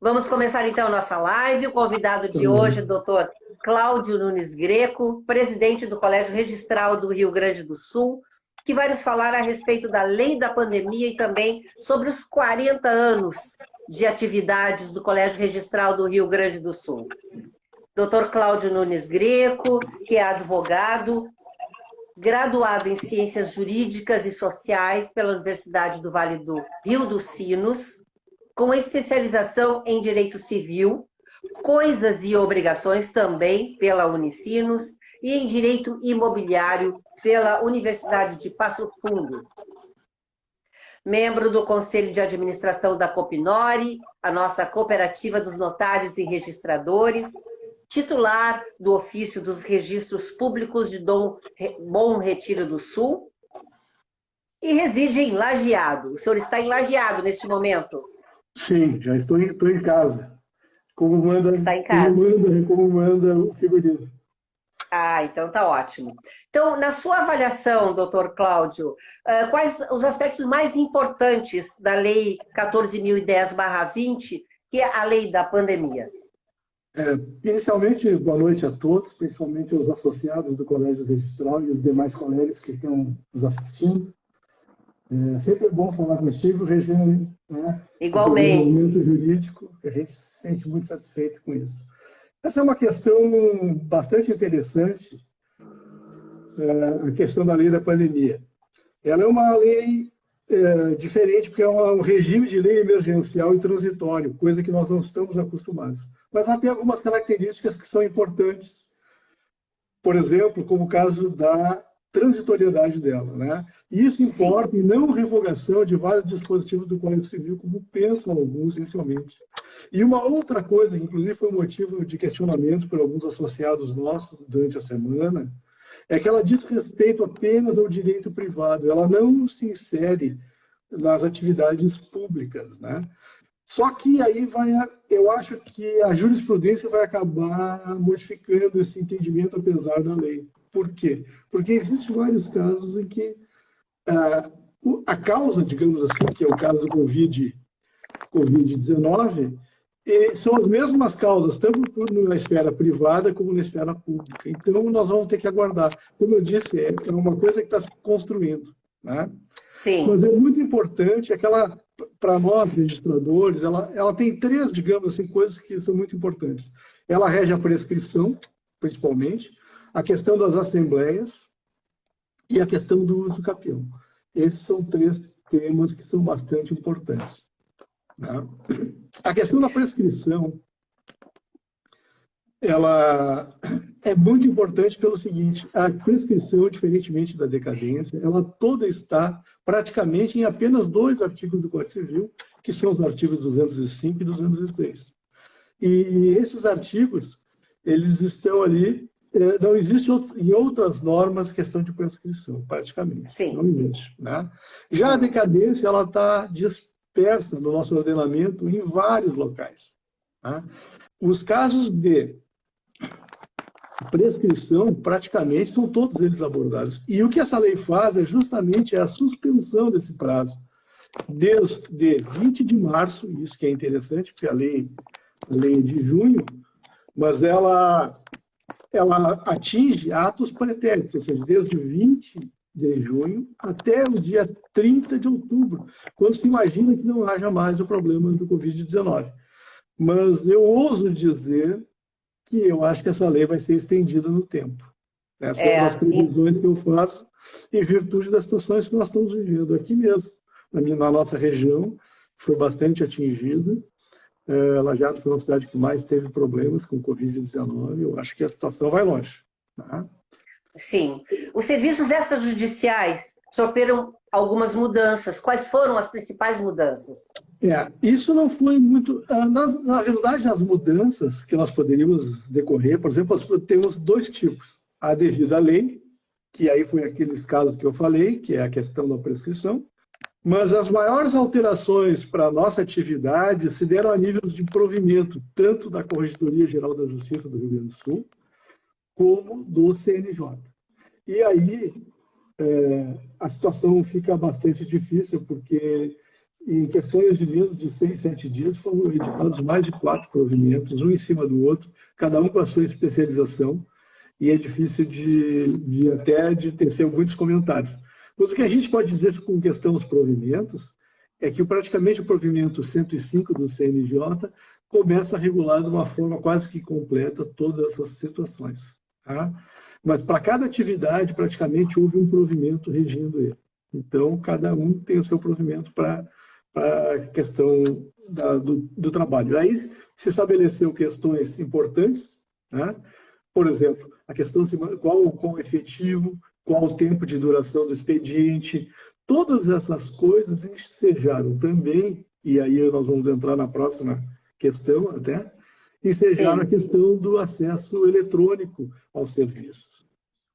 Vamos começar então a nossa live. O convidado de hoje é o doutor Cláudio Nunes Greco, presidente do Colégio Registral do Rio Grande do Sul, que vai nos falar a respeito da lei da pandemia e também sobre os 40 anos de atividades do Colégio Registral do Rio Grande do Sul. Doutor Cláudio Nunes Greco, que é advogado, graduado em Ciências Jurídicas e Sociais pela Universidade do Vale do Rio dos Sinos, com especialização em Direito Civil, Coisas e Obrigações também pela Unicinos e em Direito Imobiliário pela Universidade de Passo Fundo. Membro do Conselho de Administração da Copinori, a nossa cooperativa dos notários e registradores, titular do ofício dos registros públicos de Bom Retiro do Sul e reside em Lajeado. O senhor está em Lajeado neste momento? Sim, já estou em casa. Como manda, está em casa. Como manda o figurino. Ah, então tá ótimo. Então, na sua avaliação, doutor Cláudio, quais os aspectos mais importantes da Lei 14.010/20, que é a lei da pandemia? Inicialmente, boa noite a todos, principalmente aos associados do Colégio Registral e os demais colegas que estão nos assistindo. Sempre é bom falar contigo, Regiane, né? Igualmente. Do momento jurídico, a gente se sente muito satisfeito com isso. Essa é uma questão bastante interessante, a questão da lei da pandemia. Ela é uma lei diferente, porque é um regime de lei emergencial e transitório, coisa que nós não estamos acostumados. Mas ela tem algumas características que são importantes, por exemplo, como o caso da transitoriedade dela, né? Isso importa em não revogação de vários dispositivos do Código Civil, como pensam alguns inicialmente. E uma outra coisa, que inclusive foi motivo de questionamento por alguns associados nossos durante a semana, é que ela diz respeito apenas ao direito privado, ela não se insere nas atividades públicas, né? Só que aí eu acho que a jurisprudência vai acabar modificando esse entendimento apesar da lei. Por quê? Porque existem vários casos em que a causa, digamos assim, que é o caso do Covid-19, são as mesmas causas, tanto na esfera privada como na esfera pública. Então, nós vamos ter que aguardar. Como eu disse, é uma coisa que está se construindo, né? Sim. Mas é muito importante, para nós, registradores, ela tem três, digamos assim, coisas que são muito importantes. Ela rege a prescrição, principalmente, a questão das assembleias e a questão do uso capião. Esses são três temas que são bastante importantes, né? A questão da prescrição, ela é muito importante pelo seguinte: a prescrição, diferentemente da decadência, ela toda está praticamente em apenas 2 artigos do Código Civil, que são os artigos 205 e 206. E esses artigos, eles estão ali. Não existe em outras normas questão de prescrição, praticamente. Sim. Não existe, né? Já a decadência, ela está dispersa no nosso ordenamento em vários locais, tá? Os casos de prescrição, praticamente, são todos eles abordados. E o que essa lei faz é justamente a suspensão desse prazo. Desde 20 de março, isso que é interessante, porque a lei é de junho, mas ela atinge atos pretéritos, ou seja, desde 20 de junho até o dia 30 de outubro, quando se imagina que não haja mais o problema do Covid-19. Mas eu ouso dizer que eu acho que essa lei vai ser estendida no tempo. Essas são as previsões que eu faço em virtude das situações que nós estamos vivendo aqui mesmo, na nossa região, que foi bastante atingida. Lajeado foi uma cidade que mais teve problemas com o Covid-19. Eu acho que a situação vai longe, tá? Sim. Os serviços extrajudiciais sofreram algumas mudanças. Quais foram as principais mudanças? Isso não foi muito... Na verdade, as mudanças que nós poderíamos decorrer, por exemplo, nós temos 2 tipos. A devida lei, que aí foi aqueles casos que eu falei, que é a questão da prescrição, mas as maiores alterações para a nossa atividade se deram a níveis de provimento, tanto da Corregedoria Geral da Justiça do Rio Grande do Sul, como do CNJ. E aí a situação fica bastante difícil, porque em questões de menos de 6, 7 dias, foram editados mais de 4 provimentos, um em cima do outro, cada um com a sua especialização, e é difícil de tecer muitos comentários. Mas o que a gente pode dizer com questão dos provimentos é que praticamente o provimento 105 do CNJ começa a regular de uma forma quase que completa todas essas situações. Tá? Mas para cada atividade, praticamente, houve um provimento regindo ele. Então, cada um tem o seu provimento para a questão do trabalho. Aí se estabeleceu questões importantes, né? Por exemplo, a questão de qual o efetivo, qual o tempo de duração do expediente, todas essas coisas ensejaram também, e aí nós vamos entrar na próxima questão até, ensejaram a questão do acesso eletrônico aos serviços.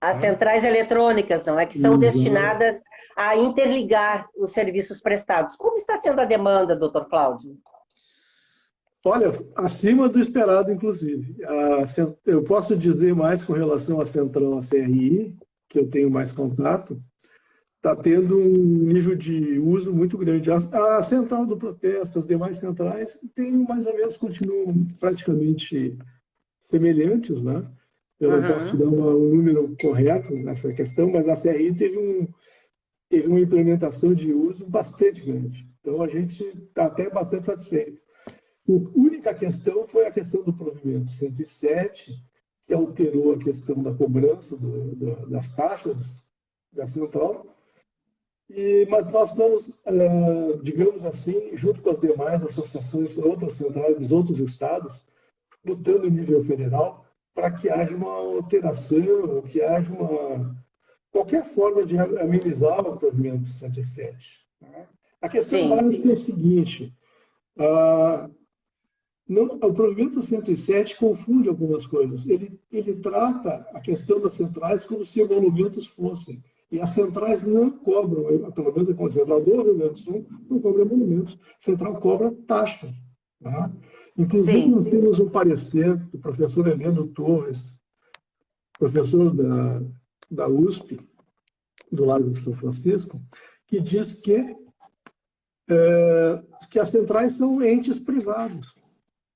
As centrais eletrônicas, não é? Que são destinadas a interligar os serviços prestados. Como está sendo a demanda, doutor Cláudio? Olha, acima do esperado, inclusive. Eu posso dizer mais com relação à central, à CRI, que eu tenho mais contato, está tendo um nível de uso muito grande. A central do protesto, as demais centrais, tem mais ou menos, continuam praticamente semelhantes, né? Eu não posso te dar um número correto nessa questão, mas a CRI teve uma implementação de uso bastante grande. Então, a gente está até bastante satisfeito. A única questão foi a questão do provimento 107, que alterou a questão da cobrança das taxas da central. Mas nós estamos, digamos assim, junto com as demais associações, outras centrais dos outros estados, lutando em nível federal, para que haja uma alteração, que haja qualquer forma de amenizar o provimento 107. Né? A questão básica é o seguinte, o provimento 107 confunde algumas coisas. Ele trata a questão das centrais como se emolumentos fossem. E as centrais não cobram, pelo menos a concentradora do Rio Grande do Sul, não cobra emolumentos. A central cobra taxa. Tá? Inclusive, nós temos um parecer do professor Heleno Torres, professor da USP, do Largo de São Francisco, que diz que as centrais são entes privados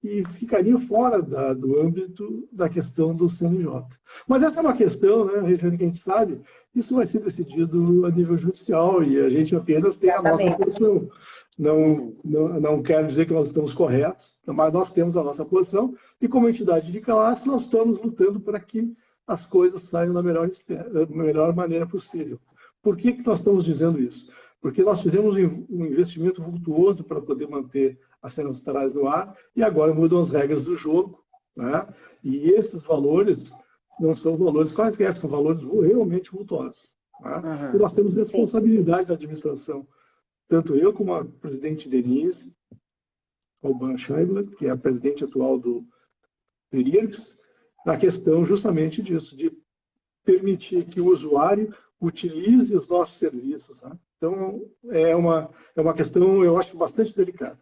e ficariam fora do âmbito da questão do CNJ. Mas essa é uma questão, né, Regiane, que a gente sabe, isso vai ser decidido a nível judicial e a gente apenas tem a nossa posição. Não quero dizer que nós estamos corretos, mas nós temos a nossa posição e, como entidade de classe, nós estamos lutando para que as coisas saiam da melhor maneira possível. Por que nós estamos dizendo isso? Porque nós fizemos um investimento vultuoso para poder manter as centrais no ar e agora mudam as regras do jogo. Né? E esses valores não são valores quaisquer, são valores realmente vultuosos. Né? E nós temos responsabilidade da administração. Tanto eu como a presidente Denise Alban Scheibler, que é a presidente atual do IRIRGS, na questão justamente disso, de permitir que o usuário utilize os nossos serviços. Né? Então, é uma questão, eu acho, bastante delicada.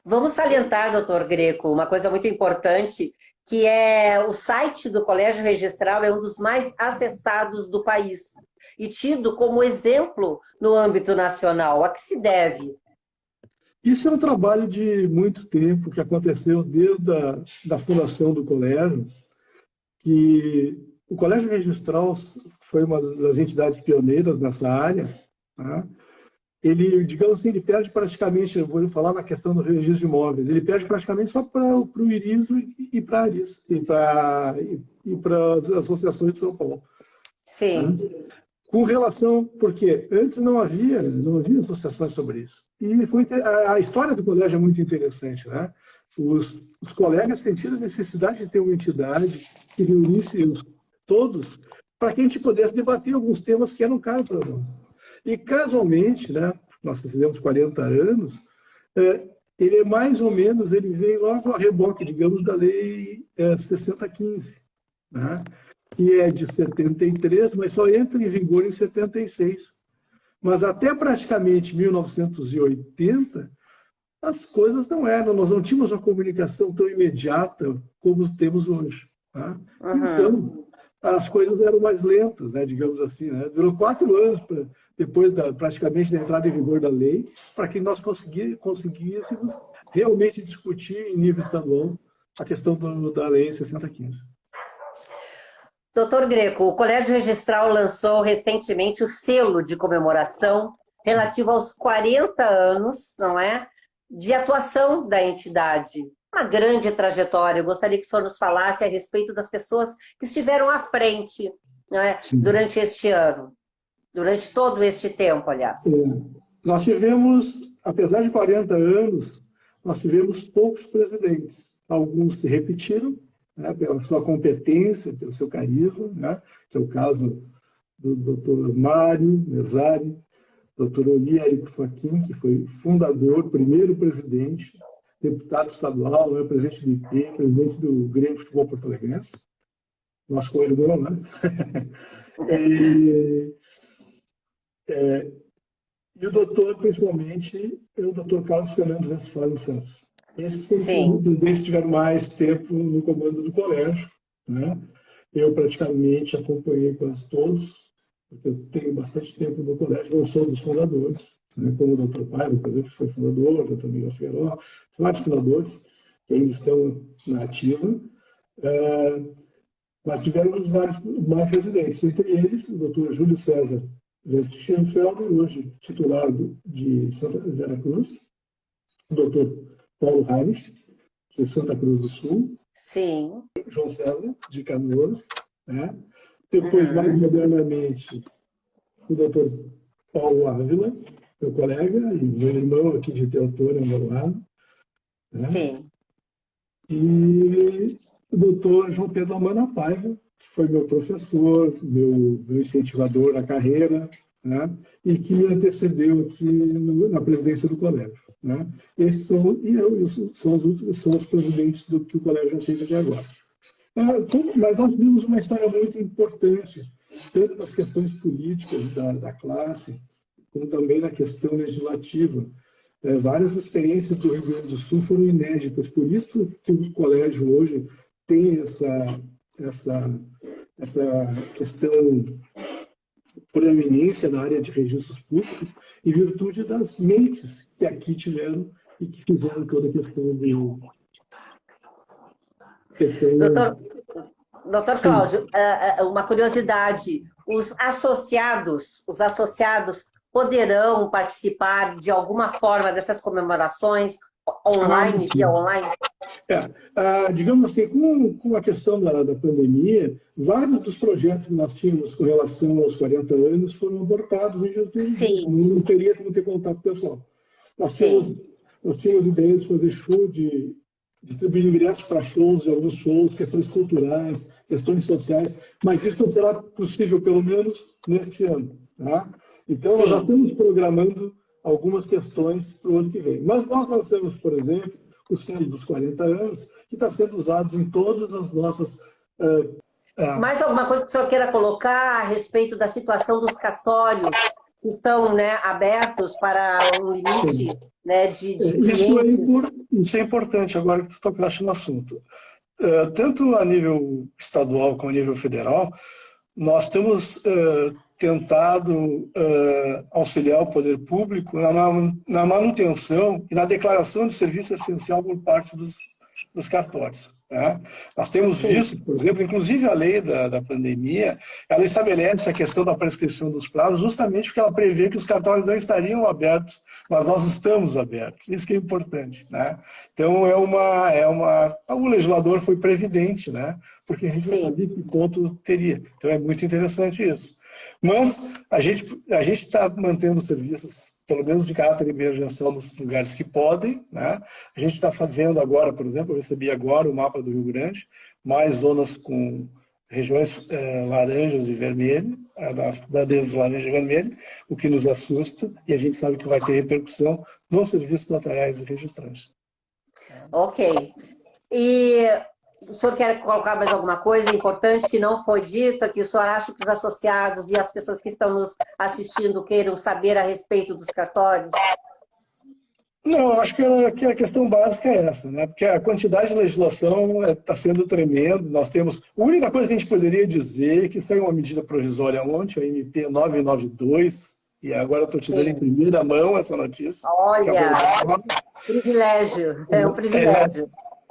Vamos salientar, doutor Greco, uma coisa muito importante, que é o site do Colégio Registral é um dos mais acessados do país e tido como exemplo no âmbito nacional. A que se deve? Isso é um trabalho de muito tempo, que aconteceu desde a fundação do colégio, que o Colégio Registral foi uma das entidades pioneiras nessa área. Tá? Ele, digamos assim, ele perde praticamente, eu vou falar na questão do registro de imóveis, ele perde praticamente só para o IRISO e para a ARIS, e para as associações de São Paulo. Sim. Tá? Com relação, porque antes não havia associações sobre isso. E a história do colégio é muito interessante, né? Os colegas sentiram a necessidade de ter uma entidade que reunisse todos para que a gente pudesse debater alguns temas que eram caros para nós. E, casualmente, né, nós fizemos 40 anos, ele é mais ou menos, ele veio logo a reboque, digamos, da Lei 6015, né, que é de 73, mas só entra em vigor em 76. Mas até praticamente 1980, as coisas não eram, nós não tínhamos uma comunicação tão imediata como temos hoje. Tá? Então, as coisas eram mais lentas, né, digamos assim. Né? Durou 4 anos, depois praticamente da entrada em vigor da lei, para que nós conseguíssemos realmente discutir em nível estadual a questão da lei 6015. Doutor Greco, o Colégio Registral lançou recentemente o selo de comemoração relativo aos 40 anos, não é, de atuação da entidade. Uma grande trajetória. Eu gostaria que o senhor nos falasse a respeito das pessoas que estiveram à frente, não é, durante este ano, durante todo este tempo, aliás. Nós tivemos, apesar de 40 anos, nós tivemos poucos presidentes. Alguns se repetiram, né, pela sua competência, pelo seu carisma, né, que é o caso do doutor Mário Mesari, doutor Oliérico Fachin, que foi fundador, primeiro presidente, deputado estadual, né, presidente do IP, presidente do Grêmio de Futebol Porto Alegrense, nosso co-irmão, né? E o doutor, principalmente, é o doutor Carlos Fernando Westphalen Santos. Esses foram os presidentes que tiveram mais tempo no comando do colégio, né? Eu praticamente acompanhei quase todos, porque eu tenho bastante tempo no colégio, não sou dos fundadores, né? Como o doutor Paiva, por exemplo, que foi fundador, o doutor Miguel Figueiró, vários fundadores que ainda estão na ativa. Mas tivemos vários mais presidentes, entre eles o doutor Júlio César Schoenfeld, hoje titular de Santa Vera Cruz, o doutor Paulo Heinrich, de Santa Cruz do Sul, sim, João César, de Canoas, né? Depois, mais modernamente, o doutor Paulo Ávila, meu colega e meu irmão aqui de Teotônio, ao meu lado. Né? Sim. E o doutor João Pedro Almana Paiva, que foi meu professor, meu incentivador na carreira, né? E que me antecedeu aqui na presidência do colégio. Né? Esses são os presidentes do que o colégio já teve até agora. Mas nós vimos uma história muito importante, tanto nas questões políticas da classe, como também na questão legislativa. Várias experiências do Rio Grande do Sul foram inéditas, por isso que o colégio hoje tem essa questão proeminência na área de registros públicos, em virtude das mentes que aqui tiveram e que fizeram toda a questão de... Doutor Cláudio, uma curiosidade, os associados poderão participar de alguma forma dessas comemorações online, via online? Digamos assim, com a questão da pandemia, vários dos projetos que nós tínhamos com relação aos 40 anos foram abortados em virtude não teria como ter contato pessoal. Nós tínhamos ideias de fazer show, de distribuir ingressos para shows, alguns shows, questões culturais, questões sociais, mas isso não será possível, pelo menos, neste ano. Tá? Então, nós já estamos programando algumas questões para o ano que vem. Mas nós lançamos, por exemplo, o selo dos 40 anos, que está sendo usado em todas as nossas... Mais alguma coisa que o senhor queira colocar a respeito da situação dos cartórios que estão, né, abertos para um limite, né, de clientes? Isso é importante, agora que tu tocaste no assunto. Tanto a nível estadual como a nível federal, nós temos tentado auxiliar o poder público na manutenção e na declaração de serviço essencial por parte dos cartórios. Né? Nós temos visto, por exemplo, inclusive a lei da pandemia, ela estabelece a questão da prescrição dos prazos justamente porque ela prevê que os cartórios não estariam abertos, mas nós estamos abertos. Isso que é importante. Né? Então, o legislador foi previdente, né? Porque a gente não sabia que ponto teria. Então, é muito interessante isso. Mas a gente está mantendo serviços, pelo menos de caráter emergencial, nos lugares que podem. Né? A gente está fazendo agora, por exemplo, eu recebi agora o mapa do Rio Grande, mais zonas com regiões laranjas e vermelho, bandeiras laranja e vermelho, o que nos assusta, e a gente sabe que vai ter repercussão nos serviços notariais e registrais. Ok. E o senhor quer colocar mais alguma coisa importante que não foi dita, que o senhor acha que os associados e as pessoas que estão nos assistindo queiram saber a respeito dos cartórios? Não, eu acho que a questão básica é essa, né? Porque a quantidade de legislação está sendo tremendo. Nós temos. A única coisa que a gente poderia dizer é que saiu uma medida provisória ontem, a MP 992, e agora estou te dando em Sim. primeira mão essa notícia. Olha, privilégio, é um privilégio.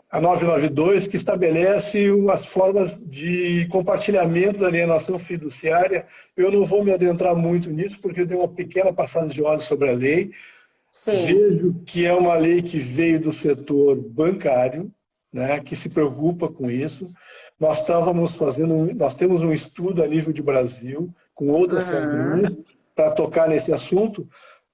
A 992, que estabelece as formas de compartilhamento da alienação fiduciária. Eu não vou me adentrar muito nisso, porque eu dei uma pequena passada de olhos sobre a lei. Sim. Vejo que é uma lei que veio do setor bancário, né, que se preocupa com isso. Nós temos um estudo a nível de Brasil, com outras reuniões, para tocar nesse assunto,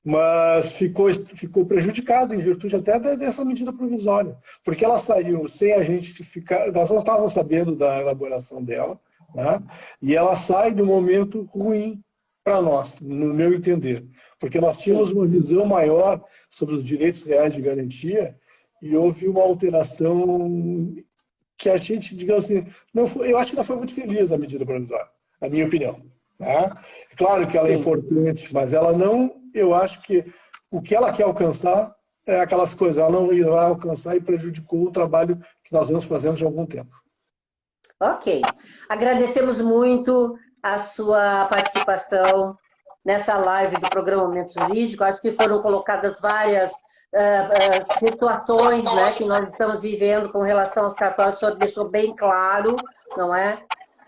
mas ficou prejudicado em virtude até dessa medida provisória, porque ela saiu sem a gente ficar, nós não estávamos sabendo da elaboração dela, né, e ela sai de um momento ruim para nós, no meu entender, porque nós tínhamos uma visão maior sobre os direitos reais de garantia e houve uma alteração que a gente, digamos assim, eu acho que não foi muito feliz a medida provisória, na minha opinião. Né? Claro que ela é importante, mas ela não, eu acho que o que ela quer alcançar é aquelas coisas, ela não irá alcançar e prejudicou o trabalho que nós vamos fazendo já há algum tempo. Ok. Agradecemos muito a sua participação nessa live do programa Momento Jurídico. Acho que foram colocadas várias situações, né, que nós estamos vivendo com relação aos cartórios. O senhor deixou bem claro, não é?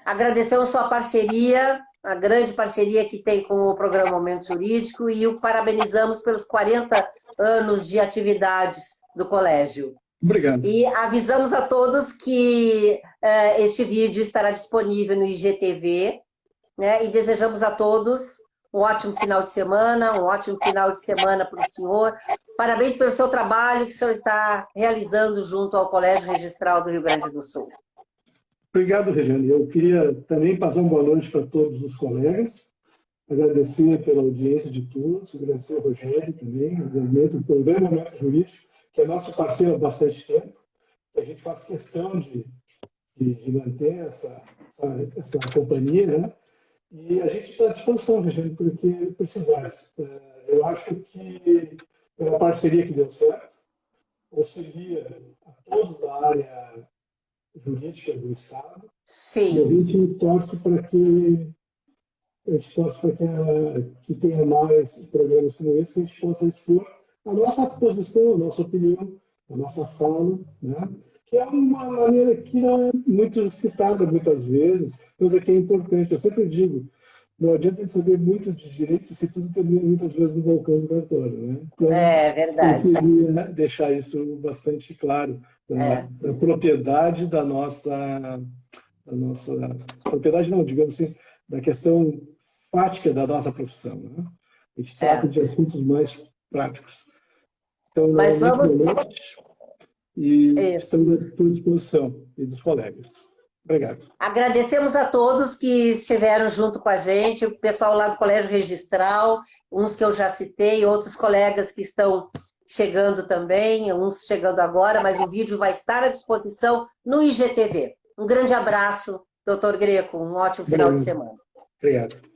Agradecemos sua parceria, a grande parceria que tem com o programa Momento Jurídico, e o parabenizamos pelos 40 anos de atividades do colégio. Obrigado. E avisamos a todos que este vídeo estará disponível no IGTV, né? E desejamos a todos um ótimo final de semana, para o senhor. Parabéns pelo seu trabalho que o senhor está realizando junto ao Colégio Registral do Rio Grande do Sul. Obrigado, Regiane. Eu queria também passar uma boa noite para todos os colegas, agradecer pela audiência de todos, agradecer ao Rogério também, o programa Momento Jurídico, que é nosso parceiro há bastante tempo, que a gente faz questão de manter essa companhia, né? E a gente está à disposição, Regiane, porque precisar. Eu acho que é uma parceria que deu certo, auxilia a todos da área jurídica do Estado. Sim. E a gente torce para que tenha mais programas como esse, que a gente possa expor a nossa posição, a nossa opinião, a nossa fala, né? Que é uma maneira que não é muito citada muitas vezes, mas é que é importante. Eu sempre digo, não adianta a gente saber muito de direito se tudo termina muitas vezes no balcão do cartório. Né? Então, é verdade. Eu queria deixar isso bastante claro, a propriedade da nossa propriedade não, digamos assim, da questão fática da nossa profissão. Né? A gente trata de assuntos mais práticos. Então, mas vamos... E estamos à sua disposição e dos colegas. Obrigado. Agradecemos a todos que estiveram junto com a gente, o pessoal lá do Colégio Registral, uns que eu já citei, outros colegas que estão chegando também, uns chegando agora, mas o vídeo vai estar à disposição no IGTV. Um grande abraço, doutor Greco, um ótimo final de semana. Obrigado.